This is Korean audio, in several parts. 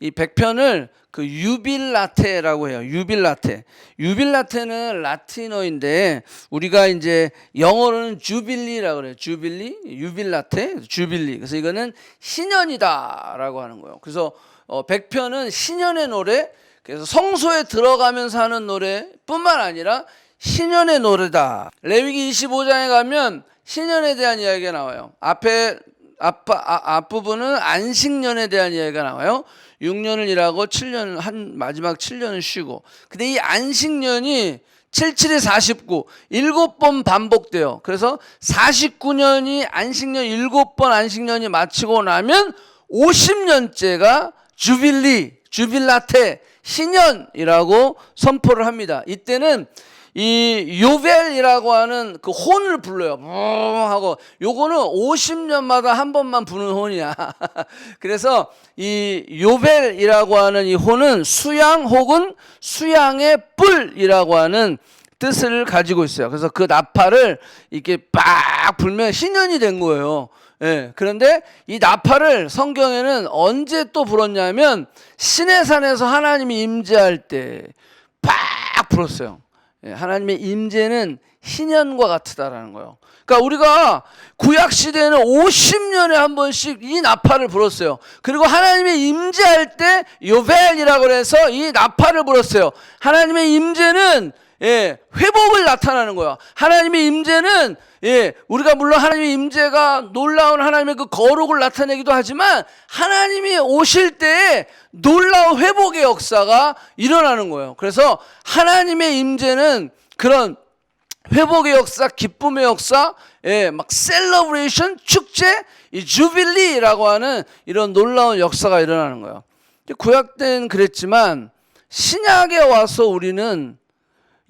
이 100편을 그 유빌라테라고 해요. 유빌라테. 유빌라테는 라틴어인데 우리가 이제 영어로는 주빌리라고 그래요. 주빌리, 유빌라테, 주빌리. 그래서 이거는 신년이다라고 하는 거예요. 그래서 100편은 신년의 노래, 그래서 성소에 들어가면서 하는 노래뿐만 아니라 신년의 노래다. 레위기 25장에 가면 신년에 대한 이야기가 나와요. 앞부분은 안식년에 대한 이야기가 나와요. 6년을 일하고 7년 마지막 7년을 쉬고. 근데 이 안식년이 77에 49, 7번 반복돼요. 그래서 49년이 안식년 7번 안식년이 마치고 나면 50년째가 주빌라테 신년이라고 선포를 합니다. 이때는 이 요벨이라고 하는 그 혼을 불러요. 하고 요거는 50년마다 한 번만 부는 혼이야. 그래서 이 요벨이라고 하는 이 혼은 수양 혹은 수양의 뿔이라고 하는 뜻을 가지고 있어요. 그래서 그 나팔을 이렇게 빡 불면 신년이 된 거예요. 예, 그런데 이 나팔을 성경에는 언제 또 불었냐면 시내산에서 하나님이 임재할 때 빡 불었어요. 예, 하나님의 임재는 희년과 같다라는 거예요. 그러니까 우리가 구약 시대에는 50년에 한 번씩 이 나팔을 불었어요. 그리고 하나님의 임재할 때 요벨이라고 해서 이 나팔을 불었어요. 하나님의 임재는 회복을 나타나는 거예요. 하나님의 임재는 우리가 물론 하나님의 임재가 놀라운 하나님의 그 거룩을 나타내기도 하지만 하나님이 오실 때에 놀라운 회복의 역사가 일어나는 거예요. 그래서 하나님의 임재는 그런 회복의 역사, 기쁨의 역사, 막 셀러브레이션, 축제, 이 주빌리라고 하는 이런 놀라운 역사가 일어나는 거예요. 구약 때는 그랬지만 신약에 와서 우리는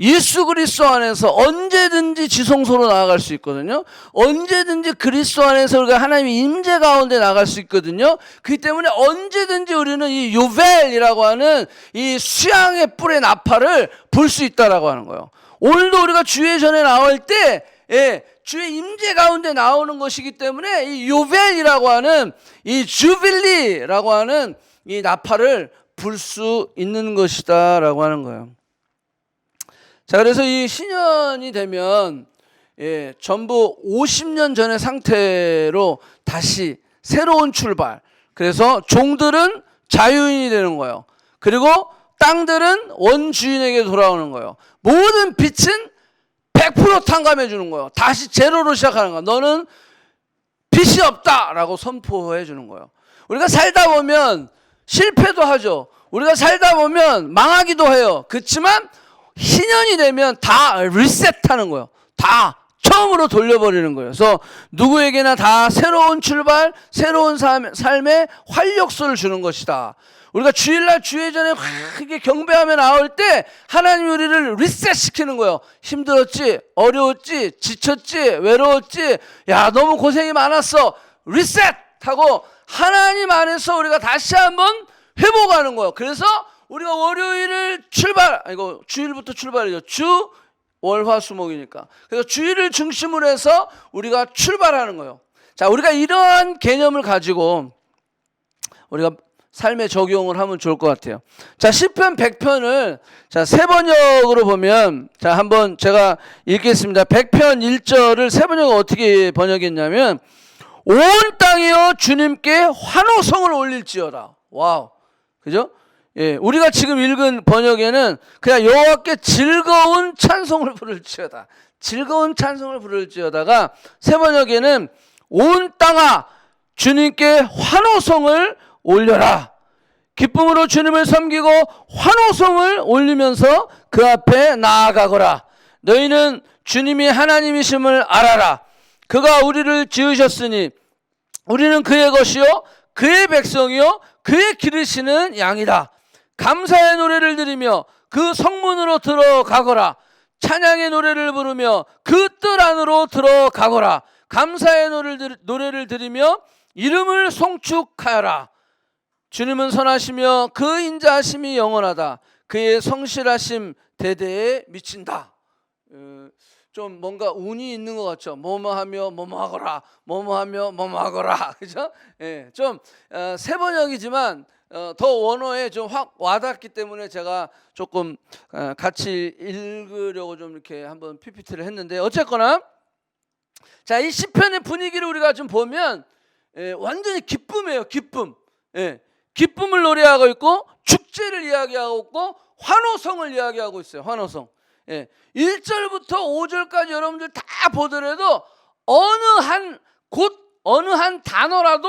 예수 그리스도 안에서 언제든지 지성소로 나아갈 수 있거든요. 언제든지 그리스도 안에서 우리가 하나님의 임재 가운데 나갈 수 있거든요. 그렇기 때문에 언제든지 우리는 이 요벨이라고 하는 이 수양의 뿔의 나팔을 불 수 있다라고 하는 거예요. 오늘도 우리가 주의 전에 나올 때 주의 임재 가운데 나오는 것이기 때문에 이 요벨이라고 하는 이 주빌리라고 하는 이 나팔을 불 수 있는 것이다라고 하는 거예요. 자, 그래서 이 신년이 되면 전부 50년 전의 상태로 다시 새로운 출발. 그래서 종들은 자유인이 되는 거예요. 그리고 땅들은 원주인에게 돌아오는 거예요. 모든 빚은 100% 탕감해 주는 거예요. 다시 제로로 시작하는 거예요. 너는 빚이 없다라고 선포해 주는 거예요. 우리가 살다 보면 실패도 하죠. 우리가 살다 보면 망하기도 해요. 그렇지만 신년이 되면 다 리셋하는 거예요. 다 처음으로 돌려버리는 거예요. 그래서 누구에게나 다 새로운 출발, 새로운 삶의 활력소를 주는 것이다. 우리가 주일날 주회전에 크게 경배하며 나올 때 하나님이 우리를 리셋시키는 거예요. 힘들었지? 어려웠지? 지쳤지? 외로웠지? 야, 너무 고생이 많았어. 리셋하고 하나님 안에서 우리가 다시 한번 회복하는 거예요. 그래서 우리가 월요일을 주일부터 출발이죠. 주, 월, 화, 수, 목이니까. 그래서 주일을 중심으로 해서 우리가 출발하는 거예요. 자, 우리가 이러한 개념을 가지고 우리가 삶에 적용을 하면 좋을 것 같아요. 자, 시편 100편을 자, 세 번역으로 보면 자, 한번 제가 읽겠습니다. 100편 1절을 세 번역을 어떻게 번역했냐면 온 땅이여 주님께 환호성을 올릴지어다. 와우. 그죠? 우리가 지금 읽은 번역에는 그냥 여호와께 즐거운 찬송을 부를지어다. 즐거운 찬송을 부를지어다가 새 번역에는 온 땅아 주님께 환호성을 올려라. 기쁨으로 주님을 섬기고 환호성을 올리면서 그 앞에 나아가거라. 너희는 주님이 하나님이심을 알아라. 그가 우리를 지으셨으니 우리는 그의 것이요 그의 백성이요 그의 기르시는 양이다. 감사의 노래를 들으며 그 성문으로 들어가거라. 찬양의 노래를 부르며 그 뜰 안으로 들어가거라. 감사의 노래를 들으며 이름을 송축하여라. 주님은 선하시며 그 인자하심이 영원하다. 그의 성실하심 대대에 미친다. 좀 뭔가 운이 있는 것 같죠. 뭐뭐 하며 뭐뭐 하거라, 뭐뭐 하며 뭐뭐 하거라, 그죠? 예, 좀 세 번역이지만 더 원어에 좀 확 와닿기 때문에 제가 조금 같이 읽으려고 좀 이렇게 한번 PPT를 했는데, 어쨌거나 자, 이 시편의 분위기를 우리가 좀 보면 완전히 기쁨이에요. 기쁨. 예, 기쁨을 노래하고 있고 축제를 이야기하고 있고 환호성을 이야기하고 있어요. 환호성. 예, 1절부터 5절까지 여러분들 다 보더라도 어느 한 단어라도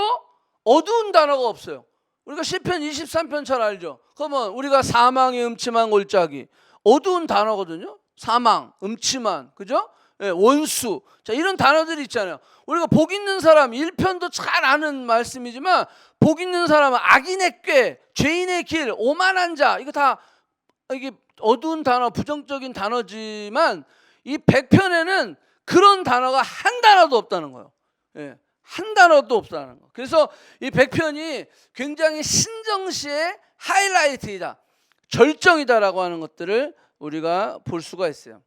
어두운 단어가 없어요. 우리가 시편 23편 잘 알죠. 그러면 우리가 사망의 음침한 골짜기, 어두운 단어거든요. 사망, 음침한, 그죠? 예, 원수. 자, 이런 단어들이 있잖아요. 우리가 복 있는 사람, 1편도 잘 아는 말씀이지만, 복 있는 사람은 악인의 꾀, 죄인의 길, 오만한 자, 이거 다 이게 어두운 단어, 부정적인 단어지만, 이 100편에는 그런 단어가 한 단어도 없다는 거예요. 예, 한 단어도 없다는 거. 그래서 이 100편이 굉장히 신정시의 하이라이트이다, 절정이다라고 하는 것들을 우리가 볼 수가 있어요.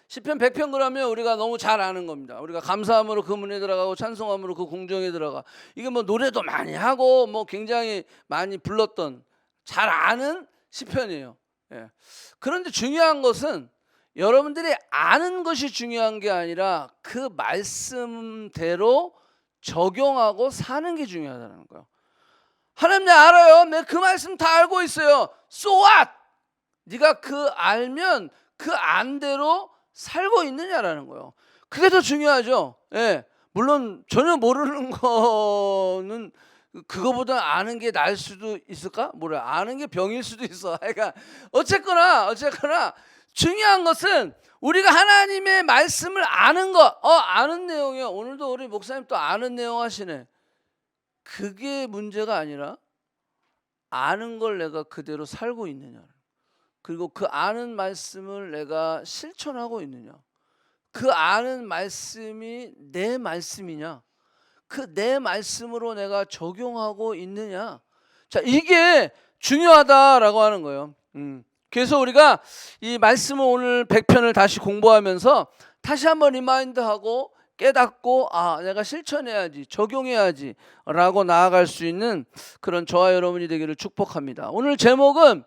시편 100편 그러면 우리가 너무 잘 아는 겁니다. 우리가 감사함으로 그 문에 들어가고 찬송함으로 그 궁정에 들어가. 이게 뭐 노래도 많이 하고 뭐 굉장히 많이 불렀던 잘 아는 시편이에요. 예. 그런데 중요한 것은 여러분들이 아는 것이 중요한 게 아니라 그 말씀대로 적용하고 사는 게 중요하다는 거예요. 하나님, 내 알아요. 내가 그 말씀 다 알고 있어요. So what? 네가 그 알면 그 안대로 살고 있느냐라는 거예요. 그게 더 중요하죠. 예. 물론 전혀 모르는 거는 그거보다 아는 게 나을 수도 있을까? 몰라. 아는 게 병일 수도 있어. 그러니까 어쨌거나 중요한 것은 우리가 하나님의 말씀을 아는 거. 아는 내용이요. 오늘도 우리 목사님 또 아는 내용 하시네. 그게 문제가 아니라 아는 걸 내가 그대로 살고 있느냐. 그리고 그 아는 말씀을 내가 실천하고 있느냐. 그 아는 말씀이 내 말씀이냐. 그 내 말씀으로 내가 적용하고 있느냐. 자, 이게 중요하다라고 하는 거예요. 그래서 우리가 이 말씀을 오늘 100편을 다시 공부하면서 다시 한번 리마인드하고 깨닫고 내가 실천해야지, 적용해야지 라고 나아갈 수 있는 그런 저와 여러분이 되기를 축복합니다. 오늘 제목은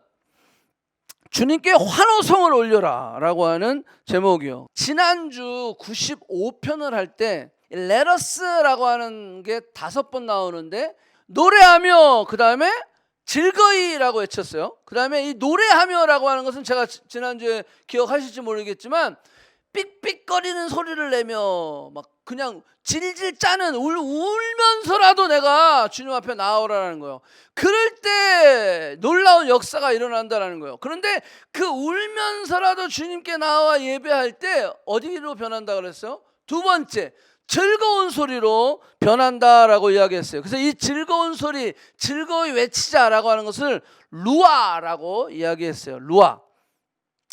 주님께 환호성을 올려라 라고 하는 제목이요. 지난주 95편을 할 때 Let us라고 하는 게 5번 나오는데, 노래하며 그 다음에 즐거이라고 외쳤어요. 그 다음에 이 노래하며라고 하는 것은 제가 지난주에 기억하실지 모르겠지만 삑삑거리는 소리를 내며 막 그냥 질질 짜는 울면서라도 내가 주님 앞에 나오라는 거예요. 그럴 때 놀라운 역사가 일어난다는 거예요. 그런데 그 울면서라도 주님께 나와 예배할 때 어디로 변한다 그랬어요? 두 번째, 즐거운 소리로 변한다라고 이야기했어요. 그래서 이 즐거운 소리, 즐거이 외치자라고 하는 것을 루아라고 이야기했어요. 루아.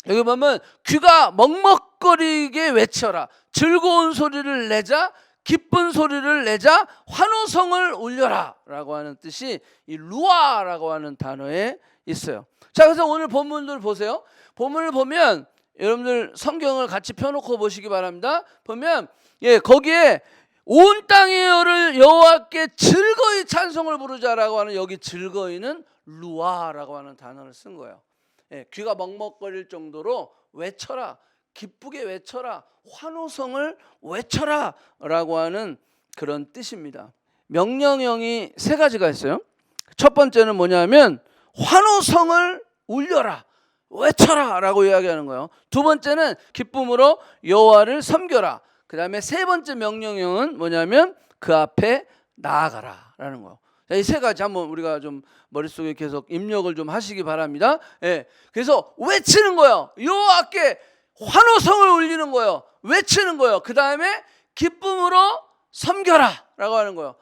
여기 보면 귀가 먹먹거리게 외쳐라. 즐거운 소리를 내자, 기쁜 소리를 내자, 환호성을 울려라 라고 하는 뜻이 이 루아라고 하는 단어에 있어요. 자, 그래서 오늘 본문들 보세요. 본문을 보면 여러분들 성경을 같이 펴놓고 보시기 바랍니다. 보면 거기에 온 땅의 여를 여호와께 즐거이 찬송을 부르자라고 하는, 여기 즐거이는 루아라고 하는 단어를 쓴 거예요. 귀가 먹먹거릴 정도로 외쳐라, 기쁘게 외쳐라, 환호성을 외쳐라 라고 하는 그런 뜻입니다. 명령형이 3가지가 있어요. 첫 번째는 뭐냐면 환호성을 울려라, 외쳐라 라고 이야기하는 거예요. 두 번째는 기쁨으로 여호와를 섬겨라. 그 다음에 세 번째 명령형은 뭐냐면 그 앞에 나아가라 라는 거예요. 이 3가지 한번 우리가 좀 머릿속에 계속 입력을 좀 하시기 바랍니다. 그래서 외치는 거예요. 여호와께 환호성을 울리는 거예요. 외치는 거예요. 그 다음에 기쁨으로 섬겨라 라고 하는 거예요.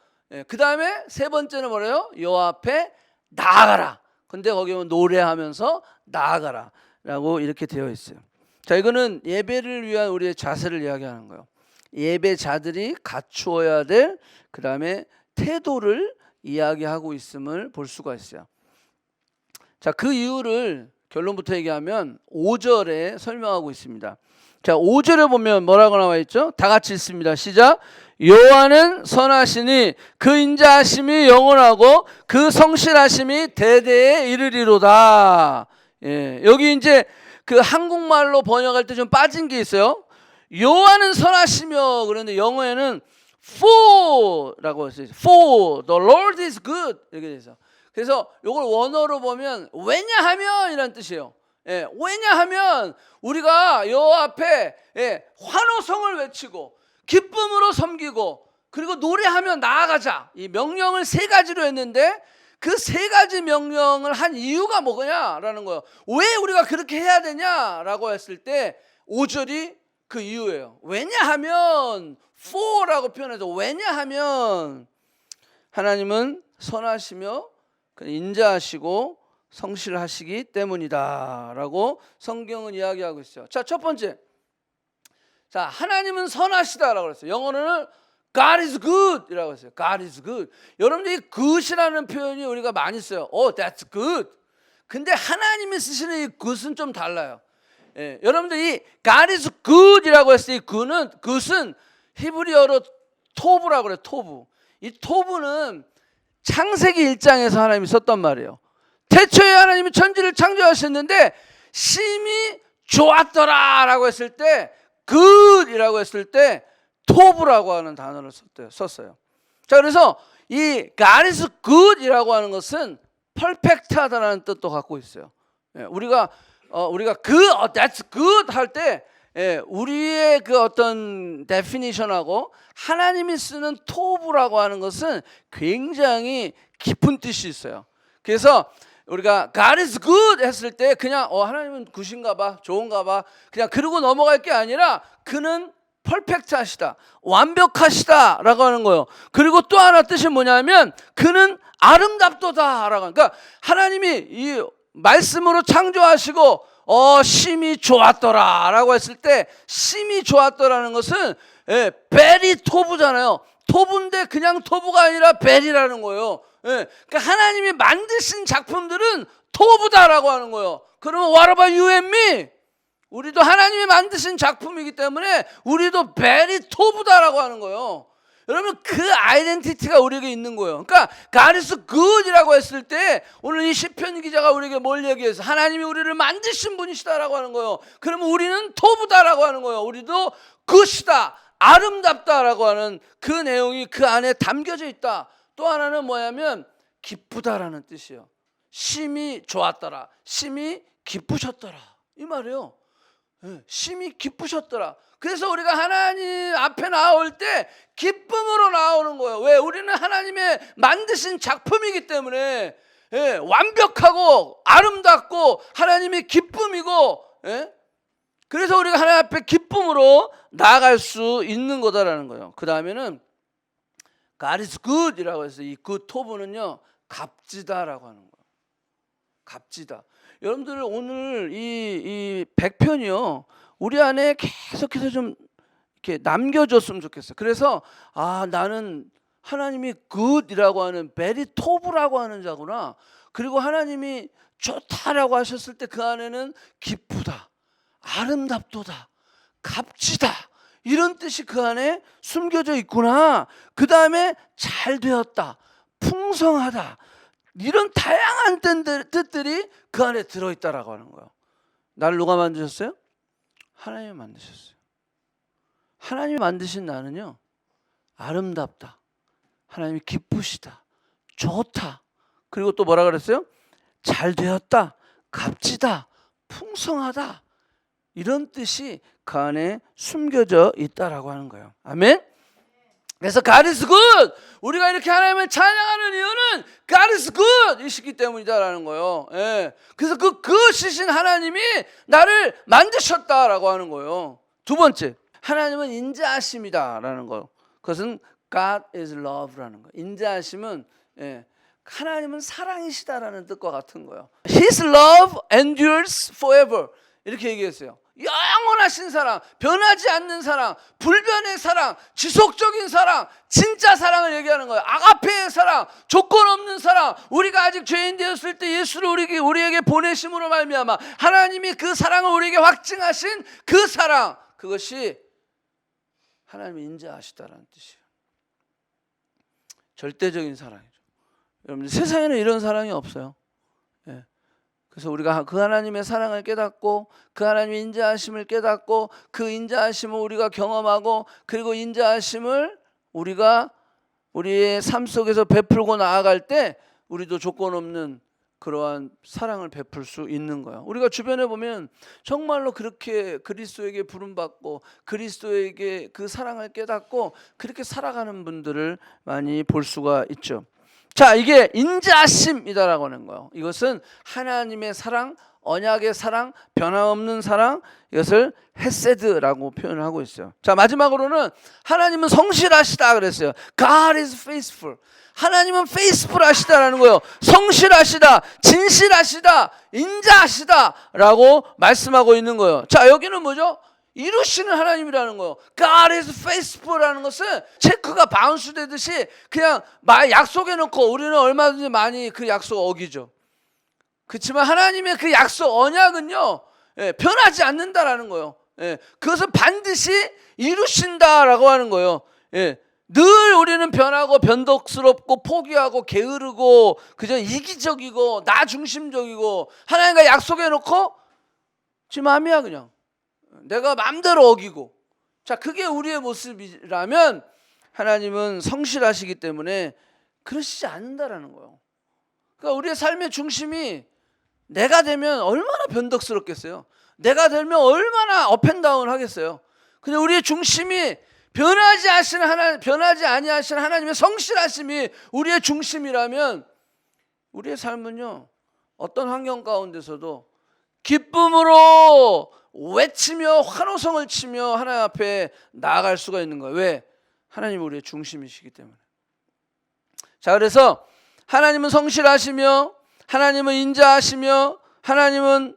그 다음에 세 번째는 뭐래요? 여호와 앞에 나아가라. 근데 거기 보면 노래하면서 나아가라 라고 이렇게 되어 있어요. 자, 이거는 예배를 위한 우리의 자세를 이야기하는 거예요. 예배자들이 갖추어야 될 그 다음에 태도를 이야기하고 있음을 볼 수가 있어요. 자, 그 이유를 결론부터 얘기하면 5절에 설명하고 있습니다. 자, 5절에 보면 뭐라고 나와 있죠? 다 같이 읽습니다. 시작. 여호와는 선하시니 그 인자하심이 영원하고 그 성실하심이 대대에 이르리로다. 예, 여기 이제 그 한국말로 번역할 때 좀 빠진 게 있어요. 여호와는 선하시며, 그런데 영어에는 for라고 했어요. For the Lord is good 이렇게 돼서. 그래서 이걸 원어로 보면 왜냐하면 이란 뜻이에요. 예, 왜냐하면 우리가 여호와 앞에 환호성을 외치고 기쁨으로 섬기고 그리고 노래하며 나아가자. 이 명령을 세 가지로 했는데 그 세 가지 명령을 한 이유가 뭐냐라는 거예요. 왜 우리가 그렇게 해야 되냐라고 했을 때 5절이 그 이유예요. 왜냐하면 for라고 표현해서 왜냐하면 하나님은 선하시며 인자하시고 성실하시기 때문이다라고 성경은 이야기하고 있어요. 자, 첫 번째. 자, 하나님은 선하시다라고 그랬어요. 영어로는 God is good 이라고 했어요. God is good. 여러분들이 good이라는 표현이 우리가 많이 써요. Oh, that's good. 근데 하나님이 쓰시는 이 good은 좀 달라요. 예, 여러분들이 God is good이라고 했을 때 이 good은 히브리어로 토브라고 그래요. 토브. 이 토브는 창세기 1장에서 하나님이 썼단 말이에요. 태초에 하나님이 천지를 창조하셨는데 심히 좋았더라라고 했을 때 good이라고 했을 때 토브라고 하는 단어를 썼어요. 자, 그래서 이 God is good이라고 하는 것은 퍼펙트하다라는 뜻도 갖고 있어요. 예, 우리가 that's good 할 때 우리의 그 어떤 데피니션하고 하나님이 쓰는 토브라고 하는 것은 굉장히 깊은 뜻이 있어요. 그래서 우리가 God is good 했을 때 그냥 하나님은 굿인가 봐, 좋은가 봐, 그냥 그러고 넘어갈 게 아니라 그는 퍼펙트하시다, 완벽하시다 라고 하는 거예요. 그리고 또 하나 뜻이 뭐냐면 그는 아름답도다 라고 하는, 그러니까 하나님이 이 말씀으로 창조하시고 심히 좋았더라 라고 했을 때 심히 좋았더라는 것은 베리 토브잖아요. 토브인데 그냥 토브가 아니라 베리라는 거예요. 그러니까 하나님이 만드신 작품들은 토브다라고 하는 거예요. 그러면 what about you and me? 우리도 하나님이 만드신 작품이기 때문에 우리도 베리 토브다라고 하는 거예요. 여러분, 그 아이덴티티가 우리에게 있는 거예요. 그러니까 God is good이라고 했을 때 오늘 이 시편 기자가 우리에게 뭘 얘기해서 하나님이 우리를 만드신 분이시다라고 하는 거예요. 그러면 우리는 토브다라고 하는 거예요. 우리도 good이다, 아름답다라고 하는 그 내용이 그 안에 담겨져 있다. 또 하나는 뭐냐면 기쁘다라는 뜻이에요. 심히 좋았더라, 심히 기쁘셨더라 이 말이에요. 심히 기쁘셨더라. 그래서 우리가 하나님 앞에 나올 때 기쁨으로 나오는 거예요. 왜? 우리는 하나님의 만드신 작품이기 때문에 완벽하고 아름답고 하나님의 기쁨이고, 그래서 우리가 하나님 앞에 기쁨으로 나아갈 수 있는 거다라는 거예요. 그 다음에는 God is good 이라고 해서 이 good 토브는요 값지다라고 하는 거예요. 값지다. 여러분들 오늘 이 100편이요 우리 안에 계속해서 좀 이렇게 남겨줬으면 좋겠어요. 그래서 나는 하나님이 good이라고 하는 베리 토브라고 하는 자구나. 그리고 하나님이 좋다라고 하셨을 때 그 안에는 기쁘다, 아름답도다, 값지다 이런 뜻이 그 안에 숨겨져 있구나. 그 다음에 잘 되었다, 풍성하다 이런 다양한 뜻들이 그 안에 들어있다라고 하는 거예요. 나를 누가 만드셨어요? 하나님이 만드셨어요. 하나님이 만드신 나는요 아름답다, 하나님이 기쁘시다, 좋다, 그리고 또 뭐라 그랬어요? 잘 되었다, 값지다, 풍성하다 이런 뜻이 그 안에 숨겨져 있다라고 하는 거예요. 아멘. 그래서 God is good. 우리가 이렇게 하나님을 찬양하는 이유는 God is good 이시기 때문이다라는 거예요. 그래서 그 good이신 하나님이 나를 만드셨다라고 하는 거예요. 두 번째, 하나님은 인자하심이다라는 거. 그것은 God is love라는 거. 인자하심은 하나님은 사랑이시다라는 뜻과 같은 거예요. His love endures forever 이렇게 얘기했어요. 영원하신 사랑, 변하지 않는 사랑, 불변의 사랑, 지속적인 사랑, 진짜 사랑을 얘기하는 거예요. 아가페의 사랑, 조건 없는 사랑. 우리가 아직 죄인 되었을 때 예수를 우리에게 보내심으로 말미암아 하나님이 그 사랑을 우리에게 확증하신 그 사랑, 그것이 하나님이 인자하시다라는 뜻이에요. 절대적인 사랑이죠. 여러분, 세상에는 이런 사랑이 없어요. 예. 그래서 우리가 그 하나님의 사랑을 깨닫고 그 하나님의 인자하심을 깨닫고 그 인자하심을 우리가 경험하고 그리고 인자하심을 우리가 우리의 삶 속에서 베풀고 나아갈 때 우리도 조건 없는 그러한 사랑을 베풀 수 있는 거예요. 우리가 주변에 보면 정말로 그렇게 그리스도에게 부름받고 그리스도에게 그 사랑을 깨닫고 그렇게 살아가는 분들을 많이 볼 수가 있죠. 자, 이게 인자심이다라고 하는 거예요. 이것은 하나님의 사랑, 언약의 사랑, 변함없는 사랑, 이것을 헤세드라고 표현을 하고 있어요. 자, 마지막으로는 하나님은 성실하시다 그랬어요. God is faithful. 하나님은 faithful 하시다라는 거예요. 성실하시다, 진실하시다, 인자하시다라고 말씀하고 있는 거예요. 자, 여기는 뭐죠? 이루시는 하나님이라는 거예요. God is faithful라는 것은 체크가 바운스 되듯이 그냥 약속해 놓고 우리는 얼마든지 많이 그 약속 어기죠. 그렇지만 하나님의 그 약속 언약은요, 변하지 않는다라는 거예요. 그것은 반드시 이루신다라고 하는 거예요. 늘 우리는 변하고 변덕스럽고 포기하고 게으르고 그저 이기적이고 나 중심적이고 하나님과 약속해 놓고 지 맘이야 그냥. 내가 마음대로 어기고. 자, 그게 우리의 모습이라면 하나님은 성실하시기 때문에 그러시지 않는다라는 거예요. 그러니까 우리의 삶의 중심이 내가 되면 얼마나 변덕스럽겠어요. 내가 되면 얼마나 업앤다운 하겠어요. 근데 우리의 중심이 변하지 아니하시는 하나님의 성실하심이 우리의 중심이라면 우리의 삶은요, 어떤 환경 가운데서도 기쁨으로 외치며 환호성을 치며 하나님 앞에 나아갈 수가 있는 거예요. 왜? 하나님이 우리의 중심이시기 때문에. 자, 그래서 하나님은 성실하시며 하나님은 인자하시며 하나님은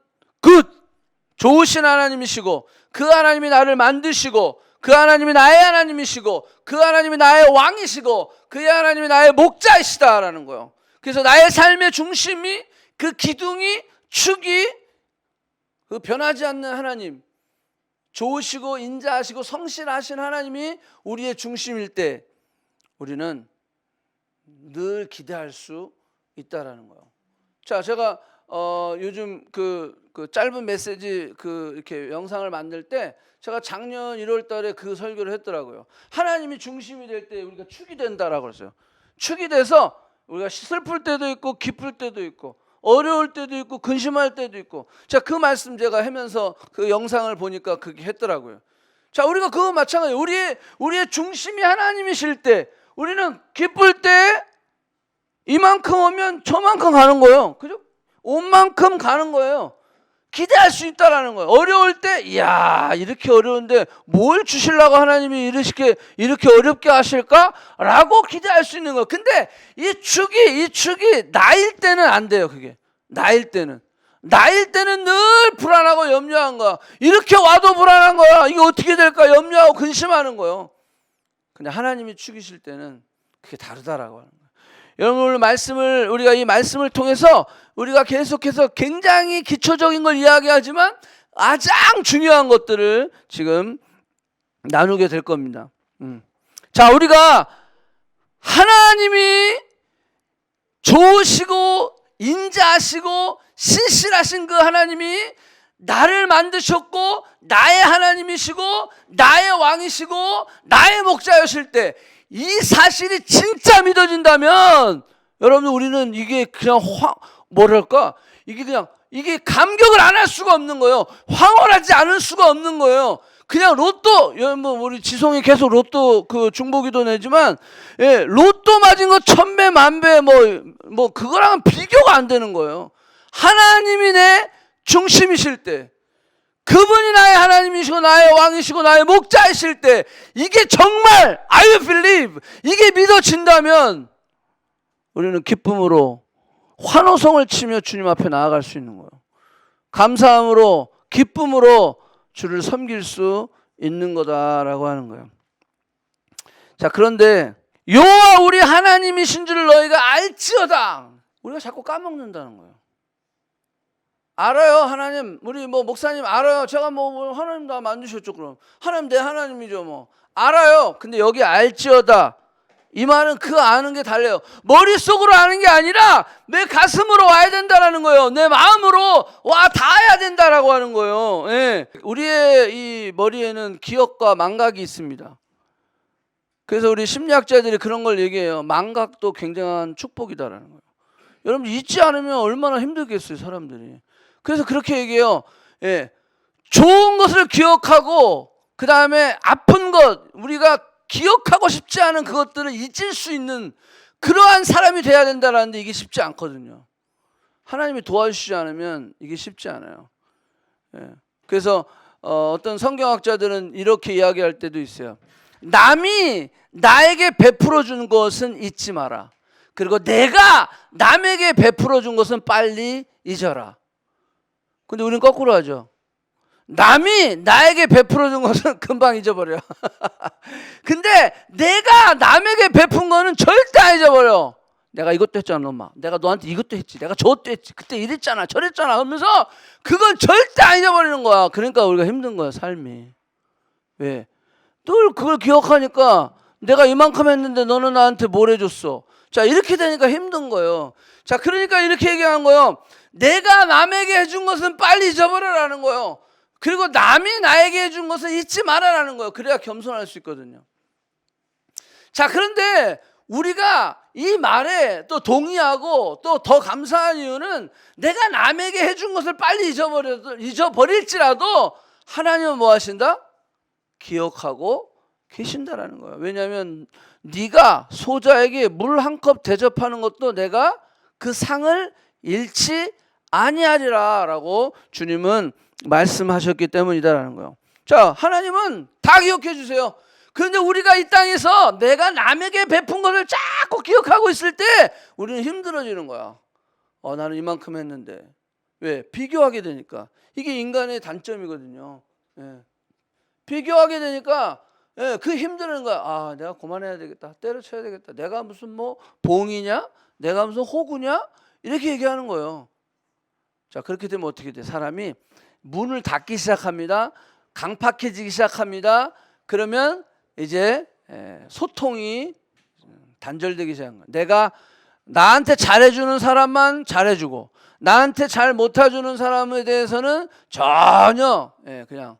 좋으신 하나님이시고 그 하나님이 나를 만드시고 그 하나님이 나의 하나님이시고 그 하나님이 나의 왕이시고 그 하나님이 나의 목자이시다라는 거예요. 그래서 나의 삶의 중심이 그 기둥이 축이 그 변하지 않는 하나님, 좋으시고 인자하시고 성실하신 하나님이 우리의 중심일 때 우리는 늘 기대할 수 있다라는 거예요. 자, 제가 요즘 그 짧은 메시지 이렇게 영상을 만들 때 제가 작년 1월달에 그 설교를 했더라고요. 하나님이 중심이 될 때 우리가 축이 된다라고 그랬어요. 축이 돼서 우리가 슬플 때도 있고 기쁠 때도 있고 어려울 때도 있고 근심할 때도 있고. 자, 그 말씀 제가 하면서 그 영상을 보니까 그게 했더라고요. 자, 우리가 그거 마찬가지예요. 우리의 중심이 하나님이실 때 우리는 기쁠 때 이만큼 오면 저만큼 가는 거예요. 그죠? 온만큼 가는 거예요. 기대할 수 있다라는 거예요. 어려울 때 이야, 이렇게 어려운데 뭘 주시려고 하나님이 이렇게 어렵게 하실까라고 기대할 수 있는 거예요. 근데 이 축이 나일 때는 안 돼요. 그게 나일 때는 늘 불안하고 염려한 거야. 이렇게 와도 불안한 거야. 이게 어떻게 될까 염려하고 근심하는 거예요. 근데 하나님이 축이실 때는 그게 다르다라고 하는 거예요. 여러분, 오늘 우리가 이 말씀을 통해서 우리가 계속해서 굉장히 기초적인 걸 이야기하지만 가장 중요한 것들을 지금 나누게 될 겁니다. 자, 우리가 하나님이 좋으시고 인자하시고 신실하신 그 하나님이 나를 만드셨고 나의 하나님이시고 나의 왕이시고 나의 목자이실 때 이 사실이 진짜 믿어진다면 여러분, 우리는 이게 그냥 이게 감격을 안 할 수가 없는 거예요. 황홀하지 않을 수가 없는 거예요. 그냥 로또, 우리 지송이 계속 로또 중보기도 내지만, 로또 맞은 거 1000배, 10,000배, 그거랑은 비교가 안 되는 거예요. 하나님이 내 중심이실 때, 그분이 나의 하나님이시고 나의 왕이시고 나의 목자이실 때, 이게 정말 I believe, 이게 믿어진다면 우리는 기쁨으로 환호성을 치며 주님 앞에 나아갈 수 있는 거예요. 감사함으로 기쁨으로 주를 섬길 수 있는 거다라고 하는 거예요. 자, 그런데 여호와 우리 하나님이신 줄 너희가 알지어다. 우리가 자꾸 까먹는다는 거예요. 알아요. 하나님, 우리 뭐 목사님 알아요. 제가 뭐 하나님 다 만드셨죠. 그럼 하나님 내 하나님이죠. 뭐 알아요. 근데 여기 알지어다, 이 말은 그 아는 게 달라요. 머릿속으로 아는 게 아니라 내 가슴으로 와야 된다라는 거예요. 내 마음으로 와 닿아야 된다라고 하는 거예요. 예. 우리의 이 머리에는 기억과 망각이 있습니다. 그래서 우리 심리학자들이 그런 걸 얘기해요. 망각도 굉장한 축복이다라는 거예요. 여러분 잊지 않으면 얼마나 힘들겠어요, 사람들이. 그래서 그렇게 얘기해요. 예. 좋은 것을 기억하고 그 다음에 아픈 것, 우리가 기억하고 싶지 않은 그것들을 잊을 수 있는 그러한 사람이 돼야 된다라는데 이게 쉽지 않거든요. 하나님이 도와주시지 않으면 이게 쉽지 않아요. 예. 그래서 어떤 성경학자들은 이렇게 이야기할 때도 있어요. 남이 나에게 베풀어 준 것은 잊지 마라. 그리고 내가 남에게 베풀어 준 것은 빨리 잊어라. 근데 우리는 거꾸로 하죠. 남이 나에게 베풀어 준 것은 금방 잊어버려. 근데 내가 남에게 베푼 거는 절대 안 잊어버려. 내가 이것도 했잖아, 엄마. 내가 너한테 이것도 했지. 내가 저것도 했지. 그때 이랬잖아, 저랬잖아 하면서 그걸 절대 안 잊어버리는 거야. 그러니까 우리가 힘든 거야, 삶이. 왜? 늘 그걸 기억하니까 내가 이만큼 했는데 너는 나한테 뭘 해줬어. 자, 이렇게 되니까 힘든 거예요. 자, 그러니까 이렇게 얘기하는 거예요. 내가 남에게 해준 것은 빨리 잊어버려라는 거예요. 그리고 남이 나에게 해준 것은 잊지 말아라는 거예요. 그래야 겸손할 수 있거든요. 자, 그런데 우리가 이 말에 또 동의하고 또 더 감사한 이유는 내가 남에게 해준 것을 빨리 잊어버릴지라도 하나님은 뭐 하신다? 기억하고 계신다라는 거예요. 왜냐하면 네가 소자에게 물 한 컵 대접하는 것도 내가 그 상을 잃지 아니하리라 라고 주님은 말씀하셨기 때문이다라는 거예요. 자, 하나님은 다 기억해 주세요. 그런데 우리가 이 땅에서 내가 남에게 베푼 것을 자꾸 기억하고 있을 때 우리는 힘들어지는 거야. 나는 이만큼 했는데. 왜? 비교하게 되니까. 이게 인간의 단점이거든요. 예. 비교하게 되니까 그 힘드는 거야. 아, 내가 그만해야 되겠다. 때려쳐야 되겠다. 내가 무슨 뭐 봉이냐? 내가 무슨 호구냐? 이렇게 얘기하는 거예요. 자, 그렇게 되면 어떻게 돼? 사람이 문을 닫기 시작합니다. 강팍해지기 시작합니다. 그러면 이제 소통이 단절되기 시작한 거예요. 내가 나한테 잘해주는 사람만 잘해주고 나한테 잘 못해주는 사람에 대해서는 전혀 그냥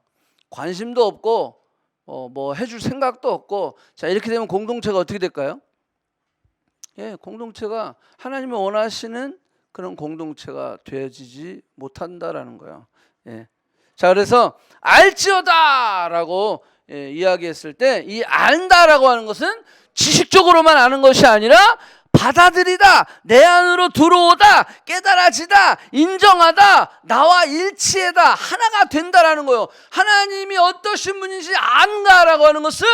관심도 없고 뭐 해줄 생각도 없고. 자, 이렇게 되면 공동체가 어떻게 될까요? 공동체가 하나님이 원하시는 그런 공동체가 되어지지 못한다라는 거예요. 자, 그래서 알지어다라고 이야기했을 때 이 안다라고 하는 것은 지식적으로만 아는 것이 아니라 받아들이다, 내 안으로 들어오다, 깨달아지다, 인정하다, 나와 일치하다, 하나가 된다라는 거예요. 하나님이 어떠신 분인지 안다라고 하는 것은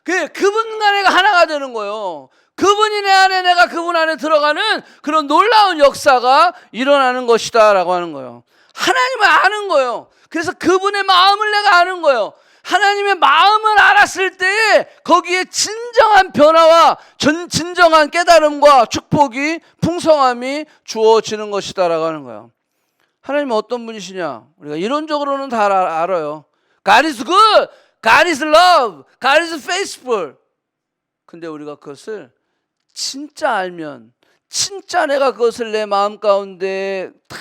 그분과 내가 하나가 되는 거예요. 그분이 내 안에, 내가 그분 안에 들어가는 그런 놀라운 역사가 일어나는 것이다 라고 하는 거예요. 하나님을 아는 거예요. 그래서 그분의 마음을 내가 아는 거예요. 하나님의 마음을 알았을 때에 거기에 진정한 변화와 진정한 깨달음과 축복이, 풍성함이 주어지는 것이다 라고 하는 거예요. 하나님은 어떤 분이시냐? 우리가 이론적으로는 다 알아요. God is good, God is love, God is faithful. 근데 우리가 그것을 진짜 알면, 진짜 내가 그것을 내 마음 가운데 다